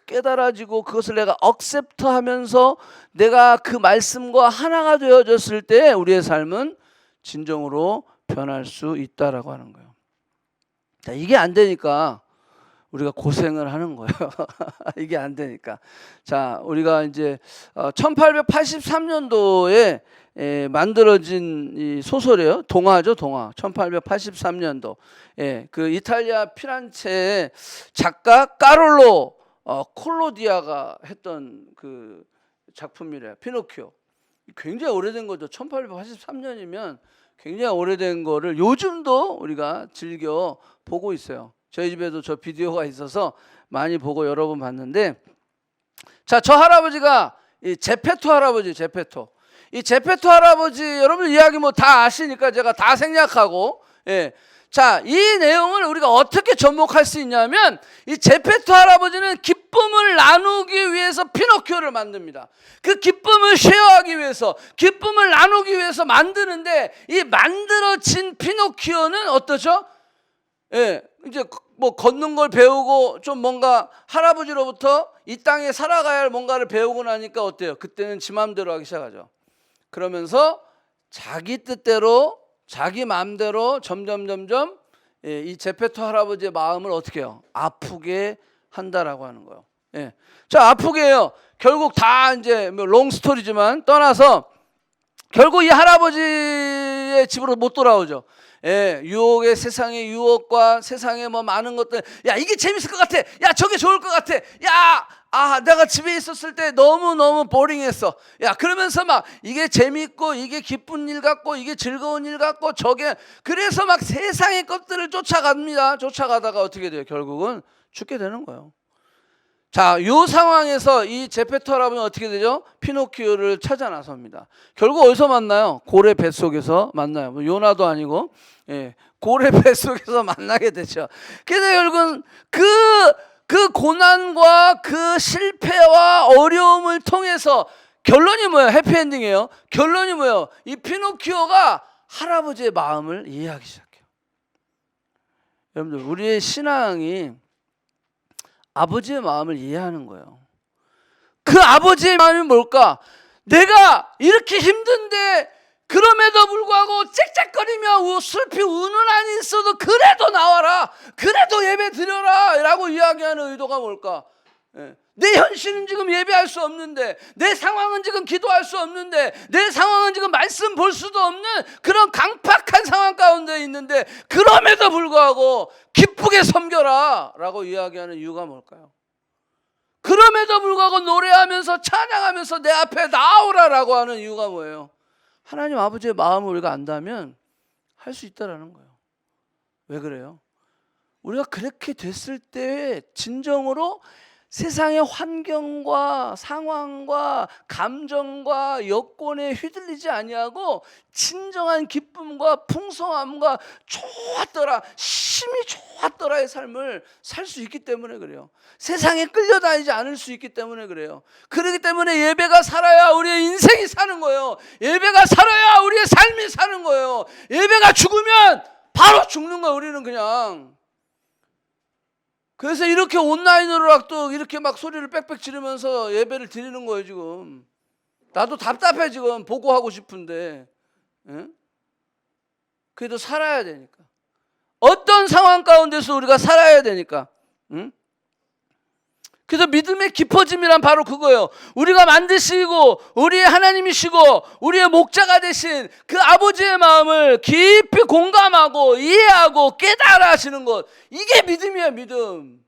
깨달아지고 그것을 내가 억셉트하면서 내가 그 말씀과 하나가 되어졌을 때 우리의 삶은 진정으로 변할 수 있다라고 하는 거예요. 자, 이게 안 되니까 우리가 고생을 하는 거예요. 이게 안 되니까. 자, 우리가 이제 1883년도에 만들어진 이 소설이에요. 동화죠, 동화. 1883년도. 그 이탈리아 피란체의 작가 까롤로 콜로디아가 했던 그 작품이래요. 피노키오. 굉장히 오래된 거죠. 1883년이면 굉장히 오래된 거를 요즘도 우리가 즐겨 보고 있어요. 저희 집에도 저 비디오가 있어서 많이 보고 여러 번 봤는데, 자, 저 할아버지가 이 제페토 할아버지, 제페토. 이 제페토 할아버지 여러분 이야기 뭐 다 아시니까 제가 다 생략하고, 자, 이 내용을 우리가 어떻게 접목할 수 있냐면 이 제페토 할아버지는 기쁨을 나누기 위해서 피노키오를 만듭니다. 그 기쁨을 쉐어하기 위해서, 기쁨을 나누기 위해서 만드는데 이 만들어진 피노키오는 어떠죠? 예, 이제 뭐 걷는 걸 배우고 좀 뭔가 할아버지로부터 이 땅에 살아가야 할 뭔가를 배우고 나니까 어때요? 그때는 지 마음대로 하기 시작하죠. 그러면서 자기 뜻대로 자기 마음대로 점점 이 제페토 할아버지의 마음을 어떻게 해요? 아프게 한다라고 하는 거예요. 예. 자, 아프게 해요. 결국 다 이제 롱 스토리지만 떠나서 결국 이 할아버지의 집으로 못 돌아오죠. 예, 유혹의 세상의 유혹과 세상의 뭐 많은 것들, 야 이게 재밌을 것 같아, 야 저게 좋을 것 같아, 야 내가 집에 있었을 때 너무 보링했어, 야 그러면서 막 이게 재밌고 이게 기쁜 일 같고 이게 즐거운 일 같고 저게, 그래서 막 세상의 것들을 쫓아갑니다. 쫓아가다가 어떻게 돼요? 결국은 죽게 되는 거예요. 자, 이 상황에서 이 제페토 할아버지는 어떻게 되죠? 피노키오를 찾아 나섭니다. 결국 어디서 만나요? 고래 뱃속에서 만나요. 뭐 요나도 아니고, 예, 고래 뱃속에서 만나게 되죠. 그래서 결국은 그 고난과 그 실패와 어려움을 통해서 결론이 뭐예요? 해피엔딩이에요. 결론이 뭐예요? 이 피노키오가 할아버지의 마음을 이해하기 시작해요. 여러분들, 우리의 신앙이 아버지의 마음을 이해하는 거예요. 그 아버지의 마음이 뭘까? 내가 이렇게 힘든데 그럼에도 불구하고 짹짹거리며 슬피 우는 한이 있어도 그래도 나와라, 그래도 예배 드려라 라고 이야기하는 의도가 뭘까? 내 현실은 지금 예배할 수 없는데, 내 상황은 지금 기도할 수 없는데, 내 상황은 지금 말씀 볼 수도 없는 그런 강팍한 상황 가운데 있는데 그럼에도 불구하고 기쁘게 섬겨라 라고 이야기하는 이유가 뭘까요? 그럼에도 불구하고 노래하면서 찬양하면서 내 앞에 나오라 라고 하는 이유가 뭐예요? 하나님 아버지의 마음을 우리가 안다면 할 수 있다라는 거예요. 왜 그래요? 우리가 그렇게 됐을 때 진정으로 세상의 환경과 상황과 감정과 여건에 휘둘리지 아니하고 진정한 기쁨과 풍성함과 좋았더라, 심히 좋았더라의 삶을 살 수 있기 때문에 그래요. 세상에 끌려다니지 않을 수 있기 때문에 그래요. 그렇기 때문에 예배가 살아야 우리의 인생이 사는 거예요. 예배가 살아야 우리의 삶이 사는 거예요. 예배가 죽으면 바로 죽는 거예요. 우리는 그냥. 그래서 이렇게 온라인으로 또 이렇게 막 소리를 빽빽 지르면서 예배를 드리는 거예요. 지금 나도 답답해. 지금 보고 하고 싶은데, 예? 그래도 살아야 되니까. 어떤 상황 가운데서 우리가 살아야 되니까. 응? 그래서 믿음의 깊어짐이란 바로 그거예요. 우리가 만드시고 우리의 하나님이시고 우리의 목자가 되신 그 아버지의 마음을 깊이 공감하고 이해하고 깨달아 하시는 것, 이게 믿음이야, 믿음.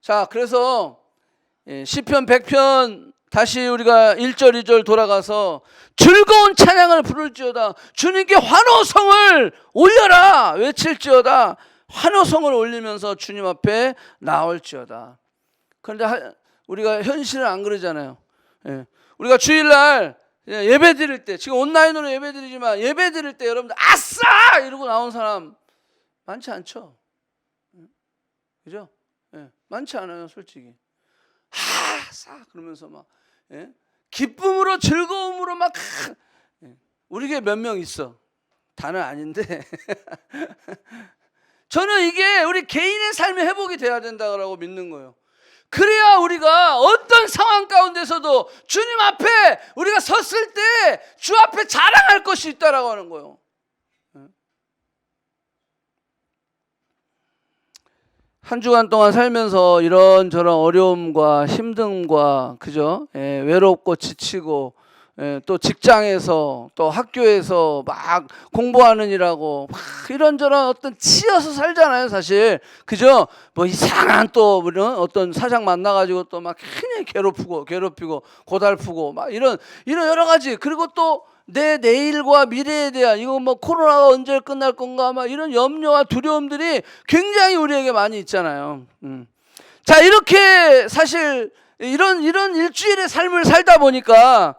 자, 그래서 시편 100편 다시 우리가 1절 2절 돌아가서 즐거운 찬양을 부를지어다, 주님께 환호성을 올려라 외칠지어다, 환호성을 올리면서 주님 앞에 나올지어다. 그런데 우리가 현실은 안 그러잖아요. 우리가 주일날 예배 드릴 때, 지금 온라인으로 예배 드리지만 예배 드릴 때 여러분들 아싸 이러고 나온 사람 많지 않죠? 그죠? 많지 않아요, 솔직히. 아싸 그러면서 막 기쁨으로 즐거움으로 막 우리 교회 몇 명 있어. 다는 아닌데 저는 이게 우리 개인의 삶의 회복이 돼야 된다고 믿는 거예요. 그래야 우리가 어떤 상황 가운데서도 주님 앞에 우리가 섰을 때 주 앞에 자랑할 것이 있다라고 하는 거예요. 한 주간 동안 살면서 이런저런 어려움과 힘듦과, 그죠? 외롭고 지치고, 또 직장에서 또 학교에서 막 공부하느니라고 막 이런저런 어떤 치여서 살잖아요, 사실. 그죠? 뭐 이상한 또 어떤 사장 만나가지고 또 막 그냥 괴롭히고 고달프고 막 이런 여러 가지. 그리고 또 내 내일과 미래에 대한, 이거 뭐 코로나가 언제 끝날 건가 막 이런 염려와 두려움들이 굉장히 우리에게 많이 있잖아요. 자, 이렇게 사실 이런 일주일의 삶을 살다 보니까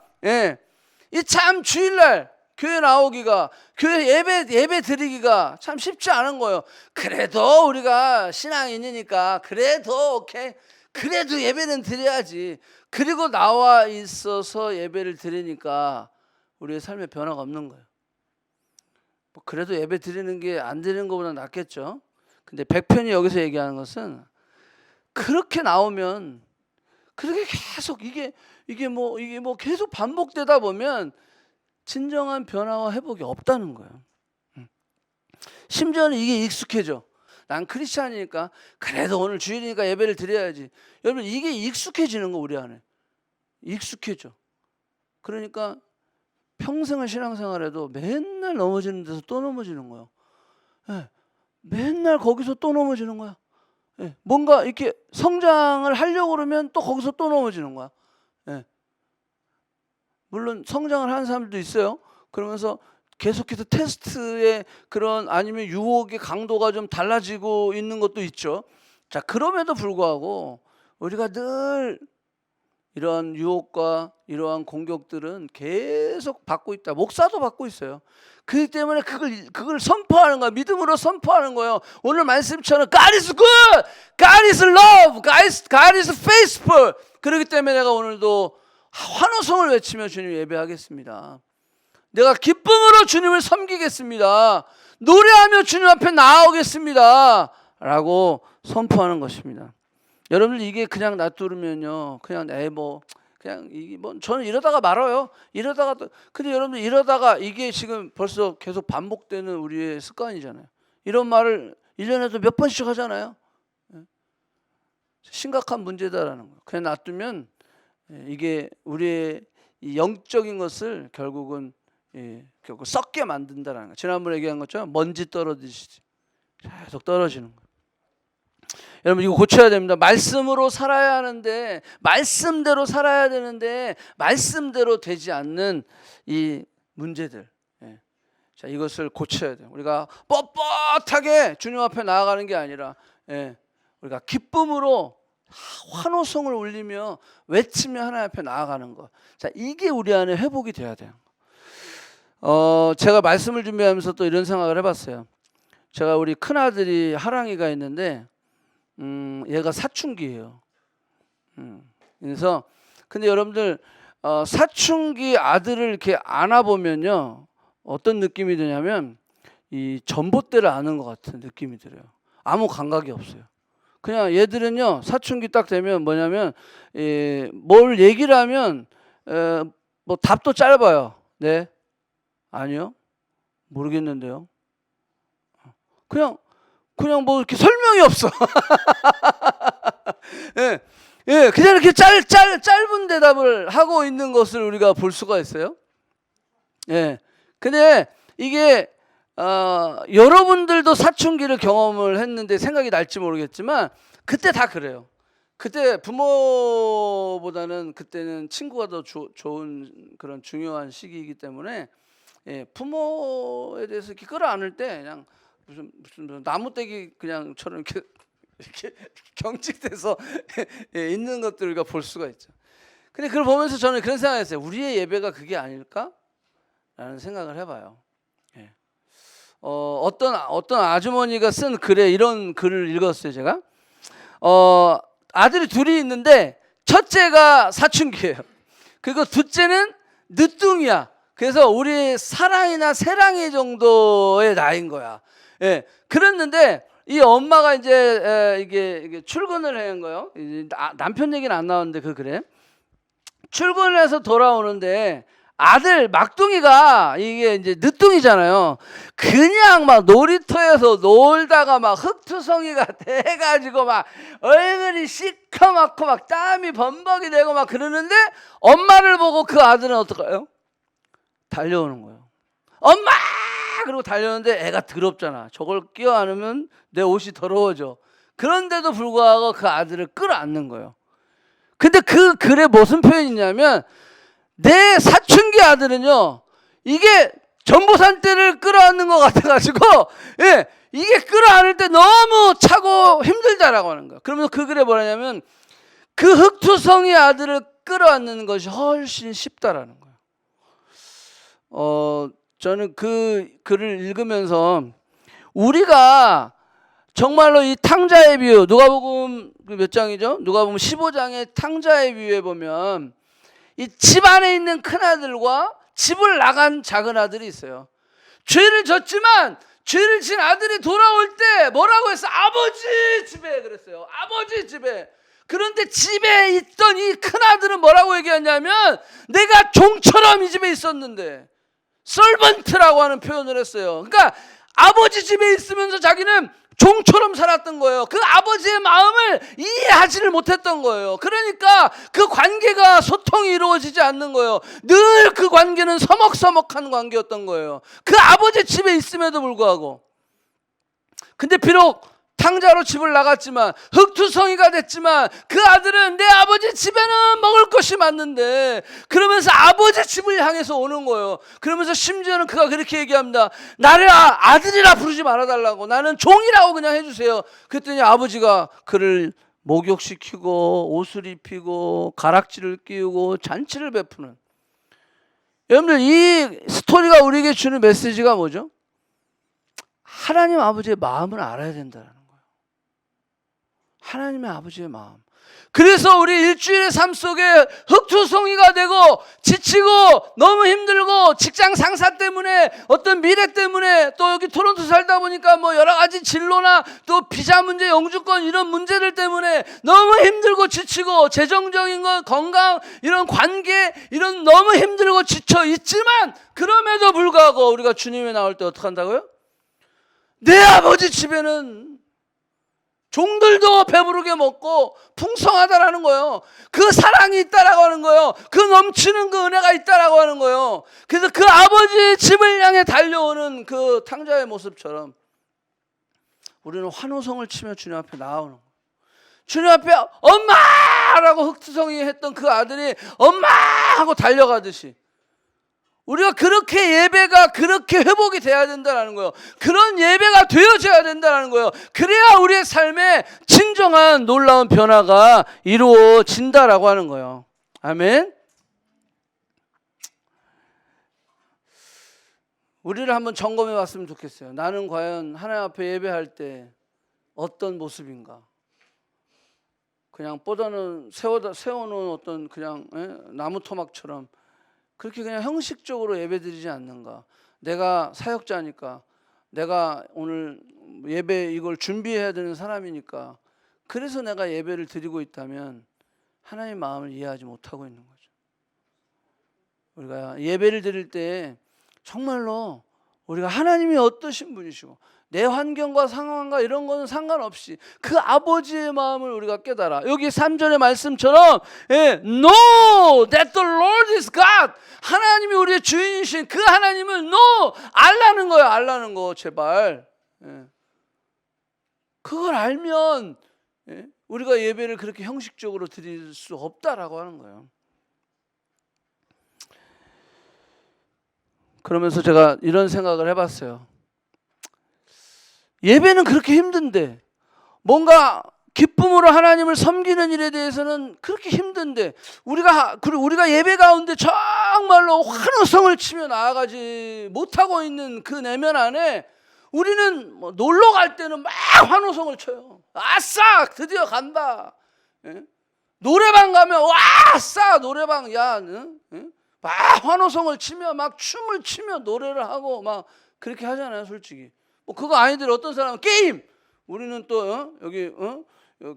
이 참 주일날 교회 나오기가, 교회 예배 드리기가 참 쉽지 않은 거예요. 그래도 우리가 신앙인이니까 그래도 오케이, 그래도 예배는 드려야지. 그리고 나와 있어서 예배를 드리니까 우리의 삶에 변화가 없는 거예요. 뭐 그래도 예배 드리는 게 안 드리는 것보다 낫겠죠. 근데 백편이 여기서 얘기하는 것은 그렇게 나오면, 그렇게 계속 이게 뭐 계속 반복되다 보면 진정한 변화와 회복이 없다는 거예요. 심지어는 이게 익숙해져. 난 크리스찬이니까 그래도 오늘 주일이니까 예배를 드려야지. 여러분, 이게 익숙해지는 거, 우리 안에 익숙해져. 그러니까 평생을 신앙생활해도 맨날 넘어지는 데서 또 넘어지는 거예요. 네. 맨날 거기서 또 넘어지는 거야. 네. 뭔가 이렇게 성장을 하려고 그러면 또 거기서 또 넘어지는 거야. 네. 물론 성장을 하는 사람들도 있어요. 그러면서 계속해서 테스트의 그런, 아니면 유혹의 강도가 좀 달라지고 있는 것도 있죠. 자, 그럼에도 불구하고 우리가 늘 이러한 유혹과 이러한 공격들은 계속 받고 있다. 목사도 받고 있어요. 그렇기 때문에 그걸 선포하는 거야. 믿음으로 선포하는 거예요. 오늘 말씀처럼 God is good, God is love, God is faithful. 그렇기 때문에 내가 오늘도 환호성을 외치며 주님 예배하겠습니다. 내가 기쁨으로 주님을 섬기겠습니다. 노래하며 주님 앞에 나아오겠습니다. 라고 선포하는 것입니다. 여러분들, 이게 그냥 놔두면요, 그냥 그냥 이게 저는 이러다가 말아요. 근데 여러분들, 이러다가 이게 지금 벌써 계속 반복되는 우리의 습관이잖아요. 이런 말을 1년에도 몇 번씩 하잖아요. 심각한 문제다라는 거예요. 그냥 놔두면 이게 우리의 영적인 것을 결국 썩게 만든다라는 거예요. 지난번에 얘기한 것처럼 먼지 떨어지듯이 계속 떨어지는 거예요. 여러분, 이거 고쳐야 됩니다. 말씀으로 살아야 하는데, 말씀대로 살아야 되는데 말씀대로 되지 않는 이 문제들, 자, 이것을 고쳐야 돼요. 우리가 뻣뻣하게 주님 앞에 나아가는 게 아니라, 우리가 기쁨으로 환호성을 울리며 외치며 하나님 앞에 나아가는 것. 자, 이게 우리 안에 회복이 돼야 돼요. 제가 말씀을 준비하면서 또 이런 생각을 해봤어요. 제가 우리 큰아들이 하랑이가 있는데, 얘가 사춘기예요. 그래서 근데 여러분들, 사춘기 아들을 이렇게 안아보면요, 어떤 느낌이 드냐면 이 전봇대를 아는 것 같은 느낌이 들어요. 아무 감각이 없어요. 그냥 얘들은요, 사춘기 딱 되면 뭐냐면, 뭘 얘기를 하면 뭐 답도 짧아요. 네, 아니요, 모르겠는데요. 그냥 뭐 이렇게 설명이 없어. 그냥 이렇게 짧은 대답을 하고 있는 것을 우리가 볼 수가 있어요. 근데 이게 여러분들도 사춘기를 경험을 했는데 생각이 날지 모르겠지만 그때 다 그래요. 그때 부모보다는 그때는 친구가 더 좋은 그런 중요한 시기이기 때문에, 부모에 대해서 이렇게 끌어안을 때 그냥 무슨 나무떼기 그냥처럼 이렇게 경직돼서 있는 것들을 우리가 볼 수가 있죠. 근데 그걸 보면서 저는 그런 생각했어요. 우리의 예배가 그게 아닐까라는 생각을 해봐요. 어떤 아주머니가 쓴 글에 이런 글을 읽었어요. 제가 아들이 둘이 있는데 첫째가 사춘기예요. 그리고 둘째는 늦둥이야. 그래서 우리 사랑이나 세랑이 정도의 나이인 거야. 그랬는데 이 엄마가 이제 이게 출근을 한 거예요. 남편 얘기는 안 나오는데 그래. 출근을 해서 돌아오는데 아들 막둥이가, 이게 이제 늦둥이잖아요. 그냥 막 놀이터에서 놀다가 막 흑투성이가 돼가지고 막 얼굴이 시커멓고 막 땀이 범벅이 되고 막 그러는데, 엄마를 보고 그 아들은 어떡해요? 달려오는 거예요. 엄마! 그러고 달려오는데 애가 더럽잖아. 저걸 끼워 안으면 내 옷이 더러워져. 그런데도 불구하고 그 아들을 끌어안는 거예요. 근데 그 글에 무슨 표현이 있냐면, 내 사춘기 아들은요, 이게 전보산대를 끌어안는 것 같아가지고, 이게 끌어안을 때 너무 차고 힘들다라고 하는 거예요. 그러면서 그 글에 뭐라냐면, 그 흑투성이 아들을 끌어안는 것이 훨씬 쉽다라는 거예요. 저는 그 글을 읽으면서 우리가 정말로 이 탕자의 비유, 누가복음 몇 장이죠? 누가복음 15장의 탕자의 비유에 보면 이 집 안에 있는 큰아들과 집을 나간 작은아들이 있어요. 죄를 졌지만 죄를 진 아들이 돌아올 때 뭐라고 했어? 아버지 집에 그랬어요. 아버지 집에. 그런데 집에 있던 이 큰아들은 뭐라고 얘기했냐면 내가 종처럼 이 집에 있었는데, 서번트라고 하는 표현을 했어요. 그러니까 아버지 집에 있으면서 자기는 종처럼 살았던 거예요. 그 아버지의 마음을 이해하지를 못했던 거예요. 그러니까 그 관계가 소통이 이루어지지 않는 거예요. 늘 그 관계는 서먹서먹한 관계였던 거예요. 그 아버지 집에 있음에도 불구하고. 근데 비록 탕자로 집을 나갔지만, 흙투성이가 됐지만, 그 아들은 내 아버지 집에는 먹을 것이 많는데, 그러면서 아버지 집을 향해서 오는 거예요. 그러면서 심지어는 그가 그렇게 얘기합니다. 나를 아들이라 부르지 말아달라고, 나는 종이라고 그냥 해주세요. 그랬더니 아버지가 그를 목욕시키고 옷을 입히고 가락지를 끼우고 잔치를 베푸는. 여러분들, 이 스토리가 우리에게 주는 메시지가 뭐죠? 하나님 아버지의 마음을 알아야 된다는 거예요. 하나님의 아버지의 마음. 그래서 우리 일주일의 삶 속에 흙투성이가 되고 지치고 너무 힘들고 직장 상사 때문에 어떤 미래 때문에 또 여기 토론토 살다 보니까 뭐 여러 가지 진로나 또 비자 문제, 영주권 이런 문제들 때문에 너무 힘들고 지치고 재정적인 것, 건강, 이런 관계 이런 너무 힘들고 지쳐 있지만, 그럼에도 불구하고 우리가 주님에 나올 때 어떻게 한다고요? 내 아버지 집에는 종들도 배부르게 먹고 풍성하다라는 거예요. 그 사랑이 있다라고 하는 거예요. 그 넘치는 그 은혜가 있다라고 하는 거예요. 그래서 그 아버지 집을 향해 달려오는 그 탕자의 모습처럼 우리는 환호성을 치며 주님 앞에 나오는 거예요. 주님 앞에 엄마라고 흙투성이 했던 그 아들이 엄마 하고 달려가듯이 우리가 그렇게 예배가 그렇게 회복이 돼야 된다는 거예요. 그런 예배가 되어져야 된다는 거예요. 그래야 우리의 삶에 진정한 놀라운 변화가 이루어진다라고 하는 거예요. 아멘. 우리를 한번 점검해 봤으면 좋겠어요. 나는 과연 하나님 앞에 예배할 때 어떤 모습인가? 그냥 뻗어는 세워놓은 어떤 그냥 나무 토막처럼 그렇게 그냥 형식적으로 예배드리지 않는가? 내가 사역자니까, 내가 오늘 예배 이걸 준비해야 되는 사람이니까, 그래서 내가 예배를 드리고 있다면 하나님의 마음을 이해하지 못하고 있는 거죠. 우리가 예배를 드릴 때 정말로 우리가 하나님이 어떠신 분이시고 내 환경과 상황과 이런 거는 상관없이 그 아버지의 마음을 우리가 깨달아. 여기 3절의 말씀처럼 Know that the Lord is God. 하나님이 우리의 주인이신 그 하나님을 know, 알라는 거예요. 알라는 거 제발. 그걸 알면 우리가 예배를 그렇게 형식적으로 드릴 수 없다라고 하는 거예요. 그러면서 제가 이런 생각을 해봤어요. 예배는 그렇게 힘든데, 뭔가 기쁨으로 하나님을 섬기는 일에 대해서는 그렇게 힘든데, 우리가 예배 가운데 정말로 환호성을 치며 나아가지 못하고 있는 그 내면 안에 우리는 뭐 놀러 갈 때는 막 환호성을 쳐요. 아싸 드디어 간다. 노래방 가면 와 아싸 노래방 야 막 환호성을 치며 막 춤을 치며 노래를 하고 막 그렇게 하잖아요. 솔직히 뭐 그거 아니더라도 어떤 사람은 게임, 우리는 또 여기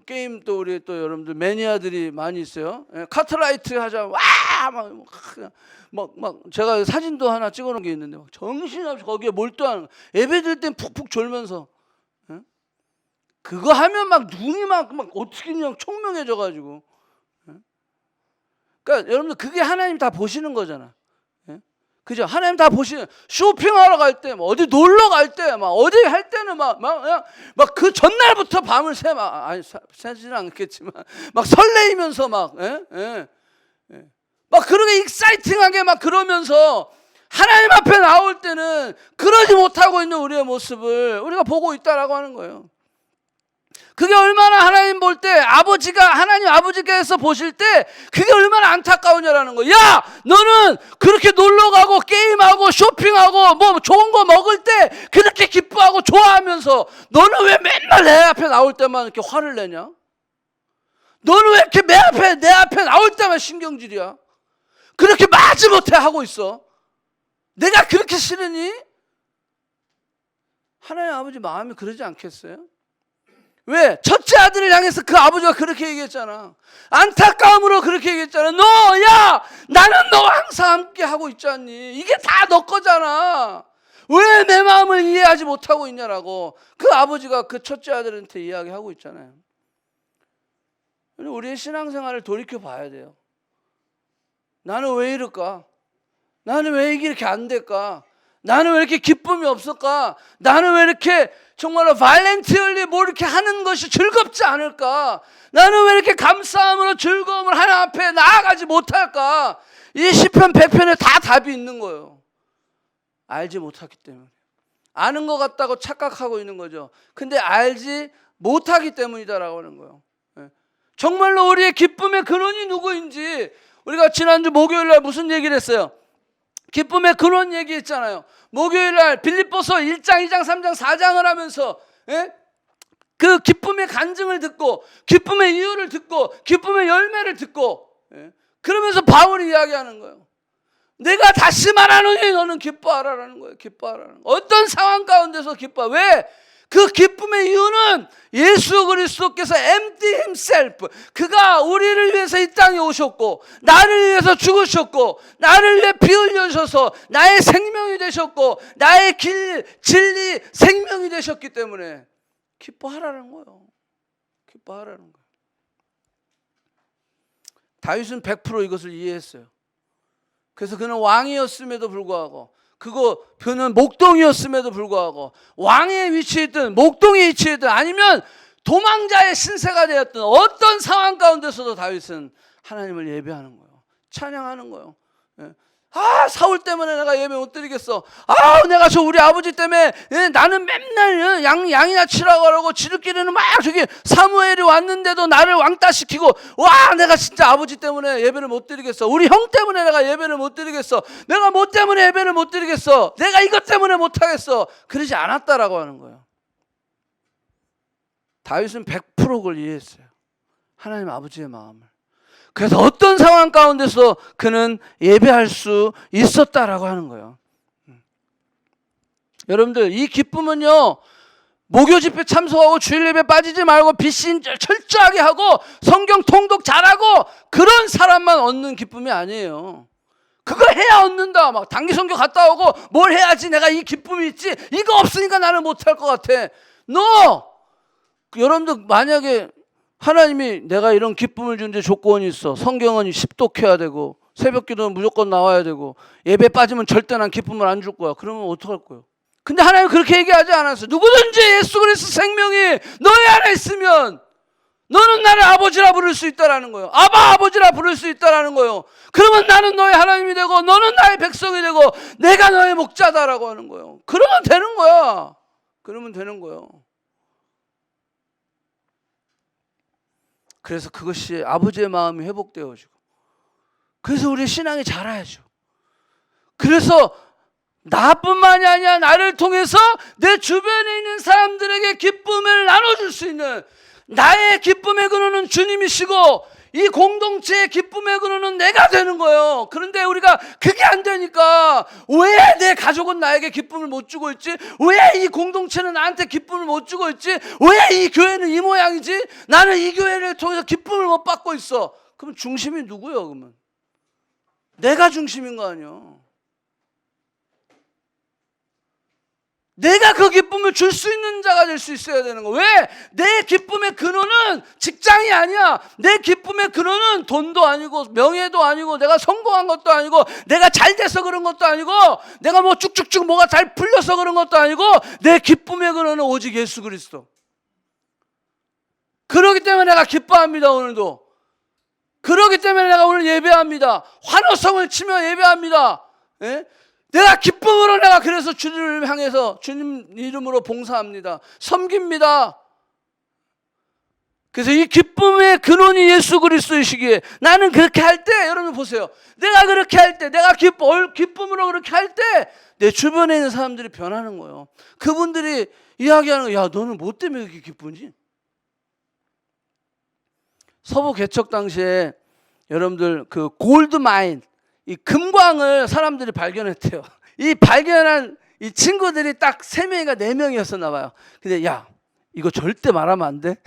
게임 또 우리 또 여러분들 매니아들이 많이 있어요. 카트라이트 하자 막 제가 사진도 하나 찍어놓은 게 있는데 막 정신없이 거기에 몰두하는, 예배드릴 땐 푹푹 졸면서 그거 하면 막 눈이 막 어떻게 그냥 총명해져가지고. 그러니까 여러분들 그게 하나님 다 보시는 거잖아. 그죠? 하나님 다 보시는, 쇼핑하러 갈 때, 뭐 어디 놀러 갈 때, 막 어디 할 때는 막 그 전날부터 밤을 새지는 않겠지만, 막 설레이면서 막 그렇게 익사이팅하게 막 그러면서 하나님 앞에 나올 때는 그러지 못하고 있는 우리의 모습을 우리가 보고 있다라고 하는 거예요. 그게 얼마나 하나님 볼 때 하나님 아버지께서 보실 때 그게 얼마나 안타까우냐라는 거예요. 야, 너는 그렇게 놀러 가고 게임하고 쇼핑하고 뭐 좋은 거 먹을 때 그렇게 기뻐하고 좋아하면서 너는 왜 맨날 내 앞에 나올 때만 이렇게 화를 내냐? 너는 왜 이렇게 내 앞에 나올 때만 신경질이야? 그렇게 마지못해 하고 있어. 내가 그렇게 싫으니? 하나님 아버지 마음이 그러지 않겠어요? 왜? 첫째 아들을 향해서 그 아버지가 그렇게 얘기했잖아. 안타까움으로 그렇게 얘기했잖아. 야, 나는 너와 항상 함께 하고 있지 않니? 이게 다 너 거잖아. 왜 내 마음을 이해하지 못하고 있냐라고 그 아버지가 그 첫째 아들한테 이야기하고 있잖아요. 우리의 신앙생활을 돌이켜 봐야 돼요. 나는 왜 이럴까? 나는 왜 이게 이렇게 안 될까? 나는 왜 이렇게 기쁨이 없을까? 나는 왜 이렇게 정말로 발렌티얼리 뭐 이렇게 하는 것이 즐겁지 않을까? 나는 왜 이렇게 감사함으로 즐거움을 하나님 앞에 나아가지 못할까? 이 시편 100편에 다 답이 있는 거예요. 알지 못했기 때문에. 아는 것 같다고 착각하고 있는 거죠. 근데 알지 못하기 때문이다라고 하는 거예요. 정말로 우리의 기쁨의 근원이 누구인지 우리가 지난주 목요일 날 무슨 얘기를 했어요? 기쁨의 근원 얘기했잖아요. 목요일 날 빌립보서 1장, 2장, 3장, 4장을 하면서 그 기쁨의 간증을 듣고 기쁨의 이유를 듣고 기쁨의 열매를 듣고 그러면서 바울이 이야기하는 거예요. 내가 다시 말하노니 너는 기뻐하라라는 거예요. 기뻐하라는 거예요. 어떤 상황 가운데서 기뻐. 왜? 그 기쁨의 이유는 예수 그리스도께서 empty himself, 그가 우리를 위해서 이 땅에 오셨고 나를 위해서 죽으셨고 나를 위해 피 흘려주셔서 나의 생명이 되셨고 나의 길, 진리, 생명이 되셨기 때문에 기뻐하라는 거예요. 기뻐하라는 거예요. 다윗은 100% 이것을 이해했어요. 그래서 그는 왕이었음에도 불구하고 그는 목동이었음에도 불구하고 왕의 위치에 있든 목동의 위치에 있든 아니면 도망자의 신세가 되었든 어떤 상황 가운데서도 다윗은 하나님을 예배하는 거예요. 찬양하는 거예요. 사울 때문에 내가 예배 못 드리겠어. 내가 저 우리 아버지 때문에 나는 맨날 양이나 치라고 하라고 지들끼리는 막 저기 사무엘이 왔는데도 나를 왕따시키고 내가 진짜 아버지 때문에 예배를 못 드리겠어. 우리 형 때문에 내가 예배를 못 드리겠어. 내가 뭐 때문에 예배를 못 드리겠어. 내가 이것 때문에 못 하겠어. 그러지 않았다라고 하는 거예요. 다윗은 100% 그걸 이해했어요. 하나님 아버지의 마음을. 그래서 어떤 상황 가운데서 그는 예배할 수 있었다라고 하는 거예요. 여러분들 이 기쁨은요, 목요 집회 참석하고 주일 예배 빠지지 말고 빛신 철저하게 하고 성경 통독 잘하고 그런 사람만 얻는 기쁨이 아니에요. 그거 해야 얻는다. 막 단기 선교 갔다 오고 뭘 해야지 내가 이 기쁨이 있지. 이거 없으니까 나는 못할 것 같아. 여러분들 만약에 하나님이 내가 이런 기쁨을 주는데 조건이 있어. 성경은 십독해야 되고 새벽 기도는 무조건 나와야 되고 예배 빠지면 절대 난 기쁨을 안 줄 거야. 그러면 어떡할 거예요? 근데 하나님은 그렇게 얘기하지 않았어요. 누구든지 예수 그리스도 생명이 너희 안에 있으면 너는 나를 아버지라 부를 수 있다라는 거예요. 아버지라 부를 수 있다라는 거예요. 그러면 나는 너의 하나님이 되고 너는 나의 백성이 되고 내가 너의 목자다라고 하는 거예요. 그러면 되는 거야. 그러면 되는 거예요. 그래서 그것이 아버지의 마음이 회복되어지고 그래서 우리 신앙이 자라야죠. 그래서 나뿐만이 아니라 나를 통해서 내 주변에 있는 사람들에게 기쁨을 나눠줄 수 있는 나의 기쁨의 근원은 주님이시고 이 공동체의 기쁨의 근원은 내가 되는 거예요. 그런데 우리가 그게 안 되니까 왜 내 가족은 나에게 기쁨을 못 주고 있지? 왜 이 공동체는 나한테 기쁨을 못 주고 있지? 왜 이 교회는 이 모양이지? 나는 이 교회를 통해서 기쁨을 못 받고 있어. 그럼 중심이 누구예요? 그러면 내가 중심인 거 아니에요. 내가 그 기쁨을 줄 수 있는 자가 될 수 있어야 되는 거. 왜? 내 기쁨의 근원은 직장이 아니야. 내 기쁨의 근원은 돈도 아니고 명예도 아니고 내가 성공한 것도 아니고 내가 잘 돼서 그런 것도 아니고 내가 뭐 쭉쭉쭉 뭐가 잘 풀려서 그런 것도 아니고 내 기쁨의 근원은 오직 예수 그리스도. 그렇기 때문에 내가 기뻐합니다. 오늘도. 그렇기 때문에 내가 오늘 예배합니다. 환호성을 치며 예배합니다. 예? 내가 기쁨으로 내가 그래서 주님을 향해서 주님 이름으로 봉사합니다. 섬깁니다. 그래서 이 기쁨의 근원이 예수 그리스도이시기에 나는 그렇게 할 때, 여러분 보세요. 내가 그렇게 할 때, 내가 기쁨으로 그렇게 할 때 내 주변에 있는 사람들이 변하는 거예요. 그분들이 이야기하는 거야. 야, 너는 뭐 때문에 그렇게 기쁘니? 서부 개척 당시에 여러분들 그 골드마인, 이 금광을 사람들이 발견했대요. 이 발견한 이 친구들이 딱 3명인가 4명이었었나 봐요. 근데 야, 이거 절대 말하면 안 돼.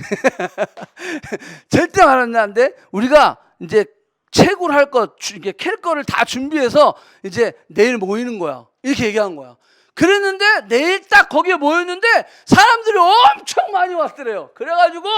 절대 말하면 안 돼. 우리가 이제 채굴 할 것, 이게 캘 거를 다 준비해서 이제 내일 모이는 거야. 이렇게 얘기한 거야. 그랬는데 내일 딱 거기에 모였는데 사람들이 엄청 많이 왔더래요. 그래가지고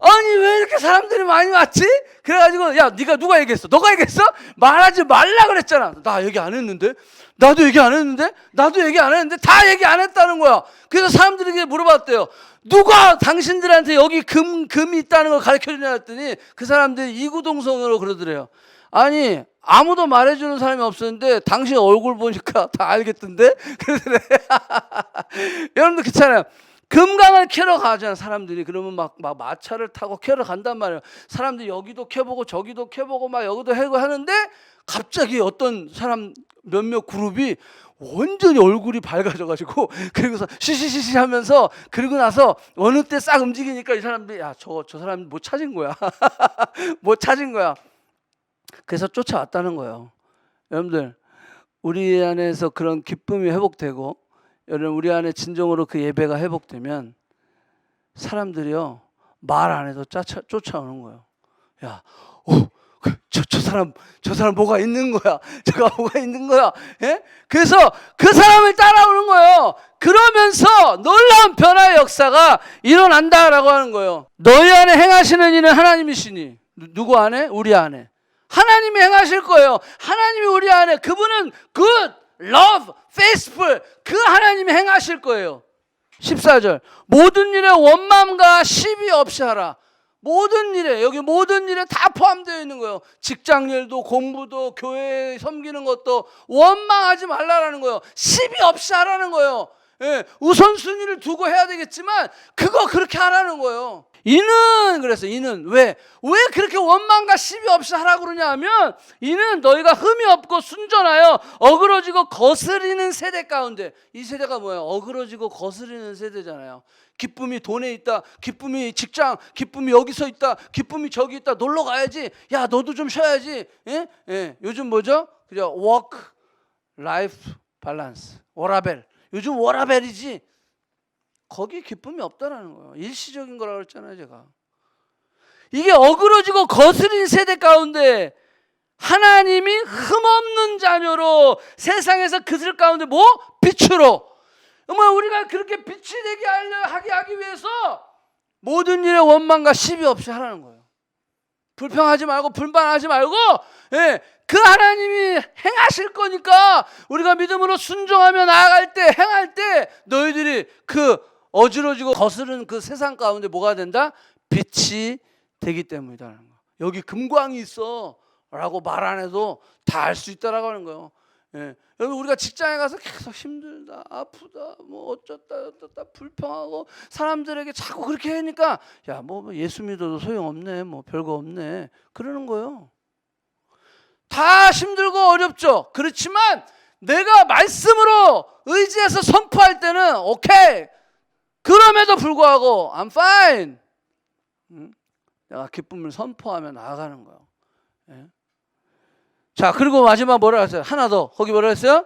아니 왜 이렇게 사람들이 많이 왔지? 그래가지고 야, 네가 누가 얘기했어? 너가 얘기했어? 말하지 말라 그랬잖아. 나 얘기 안 했는데? 나도 얘기 안 했는데? 나도 얘기 안 했는데? 다 얘기 안 했다는 거야. 그래서 사람들에게 물어봤대요. 누가 당신들한테 여기 금이 있다는 걸 가르쳐주냐 했더니 그 사람들이 이구동성으로 그러더래요. 아니 아무도 말해주는 사람이 없었는데 당신 얼굴 보니까 다 알겠던데? 그러더래. 여러분들 그렇잖아요. 금강을 캐러 가잖아 사람들이. 그러면 막 마차를 타고 캐러 간단 말이에요. 사람들이 여기도 캐보고 저기도 캐보고 막 여기도 해고 하는데 갑자기 어떤 사람 몇몇 그룹이 완전히 얼굴이 밝아져가지고 그리고서 시시시시 하면서 그리고 나서 어느 때 싹 움직이니까 이 사람들이 야, 저 사람 못 찾은 거야. 못 찾은 거야. 그래서 쫓아왔다는 거예요. 여러분들 우리 안에서 그런 기쁨이 회복되고 여러분 우리 안에 진정으로 그 예배가 회복되면 사람들이요 말 안 해도 쫓아오는 거예요. 야, 저 사람 뭐가 있는 거야? 저가 뭐가 있는 거야? 예? 그래서 그 사람을 따라오는 거예요. 그러면서 놀라운 변화의 역사가 일어난다라고 하는 거예요. 너희 안에 행하시는 이는 하나님이시니. 누구 안에? 우리 안에. 하나님이 행하실 거예요. 하나님이 우리 안에. 그분은 good, love, faithful. 그 하나님이 행하실 거예요. 14절. 모든 일에 원망과 시비 없이 하라. 모든 일에, 여기 모든 일에 다 포함되어 있는 거예요. 직장일도 공부도 교회 섬기는 것도 원망하지 말라라는 거예요. 시비 없이 하라는 거예요. 예, 우선순위를 두고 해야 되겠지만 그거 그렇게 하라는 거예요. 이는 그래서 이는 왜 그렇게 원망과 시비 없이 하라고 그러냐 하면 이는 너희가 흠이 없고 순전하여 어그러지고 거스리는 세대 가운데. 이 세대가 뭐예요? 어그러지고 거스리는 세대잖아요. 기쁨이 돈에 있다, 기쁨이 직장, 기쁨이 여기서 있다, 기쁨이 저기 있다, 놀러 가야지. 야, 너도 좀 쉬어야지. 예? 예. 요즘 뭐죠? 그죠? 워크 라이프 밸런스, 워라벨. 요즘 워라벨이지. 거기 기쁨이 없다라는 거예요. 일시적인 거라고 했잖아요, 제가. 이게 어그러지고 거스린 세대 가운데 하나님이 흠없는 자녀로 세상에서 그들 가운데 뭐? 빛으로. 우리가 그렇게 빛이 되게 하기 위해서 모든 일에 원망과 시비 없이 하라는 거예요. 불평하지 말고 불만하지 말고 예, 그 하나님이 행하실 거니까 우리가 믿음으로 순종하며 나아갈 때 행할 때 너희들이 그 어지러지고 거스른 그 세상 가운데 뭐가 된다? 빛이 되기 때문이다라는 거예요. 여기 금광이 있어 라고 말 안 해도 다 알 수 있다라고 하는 거예요. 예. 여러분 우리가 직장에 가서 계속 힘들다 아프다 뭐 어쩌다 불평하고 사람들에게 자꾸 그렇게 하니까 야, 뭐 예수 믿어도 소용없네, 뭐 별거 없네 그러는 거예요. 다 힘들고 어렵죠. 그렇지만 내가 말씀으로 의지해서 선포할 때는 오케이. 그럼에도 불구하고 I'm fine. 내가 기쁨을 선포하며 나아가는 거예요. 예. 자, 그리고 마지막 뭐라 했어요? 하나 더. 거기 뭐라 했어요?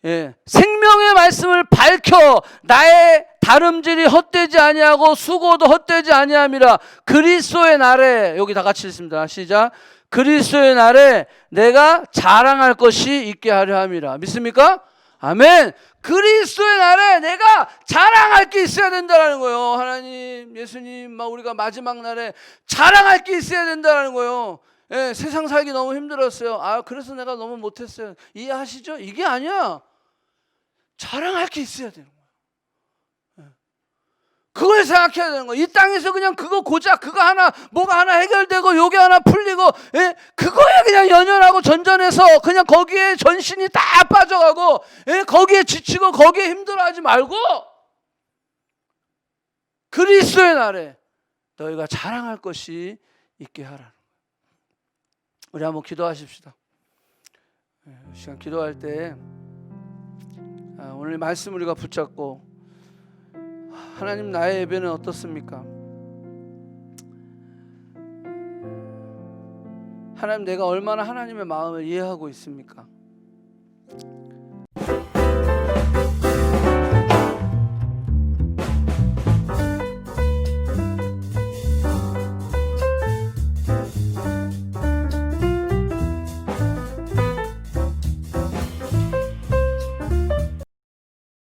예. 생명의 말씀을 밝혀 나의 다름질이 헛되지 아니하고 수고도 헛되지 아니함이라. 그리스도의 날에, 여기 다 같이 읽습니다. 시작. 그리스도의 날에 내가 자랑할 것이 있게 하려 함이라. 믿습니까? 아멘. 그리스도의 날에 내가 자랑할 게 있어야 된다는 거예요. 하나님, 예수님, 막 우리가 마지막 날에 자랑할 게 있어야 된다는 거예요. 예, 세상 살기 너무 힘들었어요. 아, 그래서 내가 너무 못했어요. 이해하시죠? 이게 아니야. 자랑할 게 있어야 되는 거예요. 예. 그걸 생각해야 되는 거예요. 이 땅에서 그냥 그거 고작 그거 하나 뭐가 하나 해결되고 요게 하나 풀리고 예? 그거에 그냥 연연하고 전전해서 그냥 거기에 전신이 다 빠져가고 예? 거기에 지치고 거기에 힘들어하지 말고 그리스도의 날에 너희가 자랑할 것이 있게 하라는 거예요. 우리 한번 기도하십시다. 이 시간 기도할 때 오늘 말씀 우리가 붙잡고, 하나님 나의 예배는 어떻습니까? 하나님 내가 얼마나 하나님의 마음을 이해하고 있습니까?